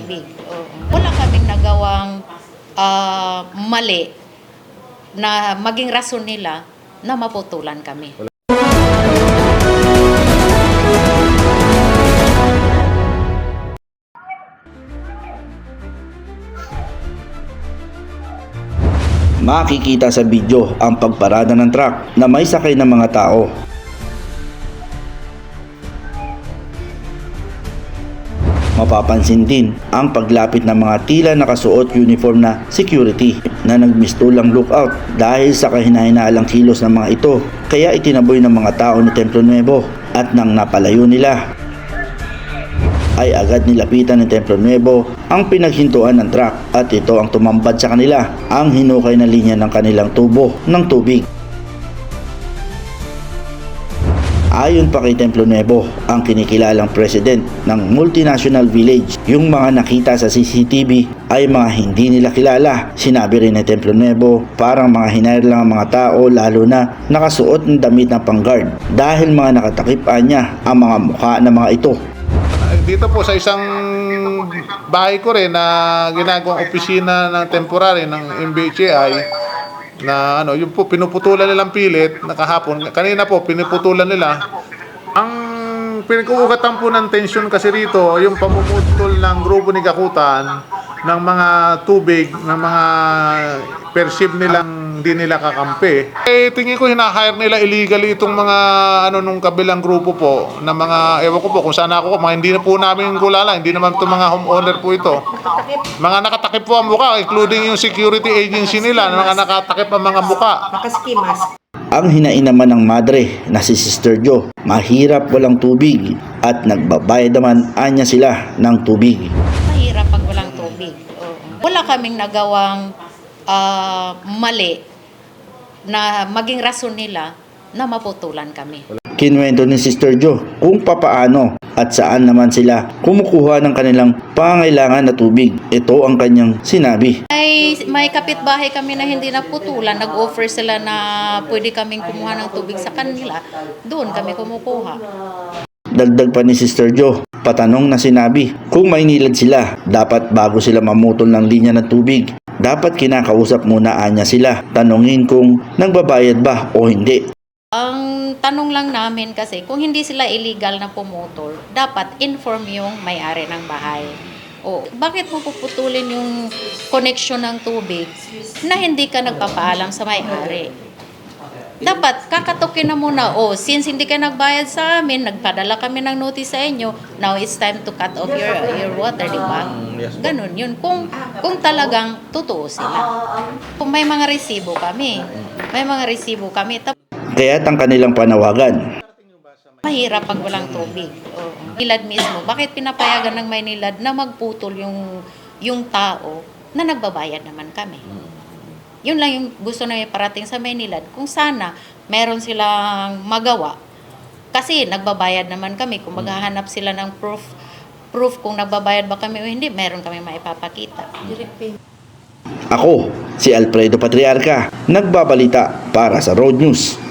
tubig. Oo. Wala kaming nagawang mali na maging rason nila na maputulan kami. Makikita sa video ang pagparada ng truck na may sakay ng mga tao. Mapapansin din ang paglapit ng mga tila nakasuot uniform na security na nagmistulang lookout dahil sa kahina-hinalang kilos ng mga ito, kaya itinaboy ng mga tao ni Templo Nuevo at nang napalayo nila ay agad nilapitan ng Templo Nuevo ang pinaghintuan ng truck at ito ang tumambad sa kanila ang hinukay na linya ng kanilang tubo ng tubig. Ayon pa kay Templo Nuevo, ang kinikilalang president ng multinational village, yung mga nakita sa CCTV ay mga hindi nila kilala. Sinabi rin ni Templo Nuevo, parang mga hinayar lang ang mga tao lalo na nakasuot ng damit ng pang-guard dahil mga nakatakip niya ang mga mukha ng mga ito. Dito po sa isang bahay ko rin na ginagawang opisina ng temporary ng MBHI na yung po pinuputulan nilang pilit nakahapon. Kanina po pinuputulan nila. Ang pinag-uugatan po ng tensyon kasi rito yung pamumutol ng grupo ni Gakutan ng mga tubig, ng mga perceive nilang hindi nila kakampi. Tingin ko hinahire nila illegally itong mga nung kabilang grupo po na mga ewan ko po kung saan ako, mga hindi na po namin kulala, hindi naman itong mga homeowner po ito. Mga nakatakip po ang mukha, including yung security agency nila, mga nakatakip ang mga mukha. Nakaskimas. Ang hinain naman ng madre na si Sister Jo, mahirap walang tubig at nagbabayad naman anya sila ng tubig. Mahirap pag walang tubig. Oo. Wala kaming nagawang mali na maging rason nila na maputulan kami. Kinuwento ni Sister Jo kung papaano at saan naman sila kumukuha ng kanilang pangangailangan na tubig. Ito ang kanyang sinabi. May kapitbahay kami na hindi naputulan. Nag-offer sila na pwede kaming kumuha ng tubig sa kanila. Doon kami kumukuha. Dagdag pa ni Sister Jo, patanong na sinabi kung may nilad sila, dapat bago sila mamutol ng linya ng tubig, dapat kinakausap muna anya sila, tanungin kung nagbabayad ba o hindi. Ang tanong lang namin kasi kung hindi sila illegal na pumutol, dapat inform yung may-ari ng bahay. O bakit mo puputulin yung connection ng tubig na hindi ka nagpapaalam sa may-ari? Dapat kakatukin na muna, since hindi ka nagbayad sa amin, nagpadala kami ng notice sa inyo, now it's time to cut off your water, di ba? Ganun yun. Kung talagang totoo sila. Kung may mga resibo kami, Kaya't ang kanilang panawagan, mahirap pag walang tubig. Nilad mismo, bakit pinapayagan ng Maynilad na magputol yung tao na nagbabayad naman kami? Yun lang yung gusto na iparating sa Maynilad. Kung sana meron silang magawa, kasi nagbabayad naman kami. Kung maghahanap sila ng proof kung nagbabayad ba kami o hindi, meron kami maipapakita. ako si Alfredo Patriarca, nagbabalita para sa Road News.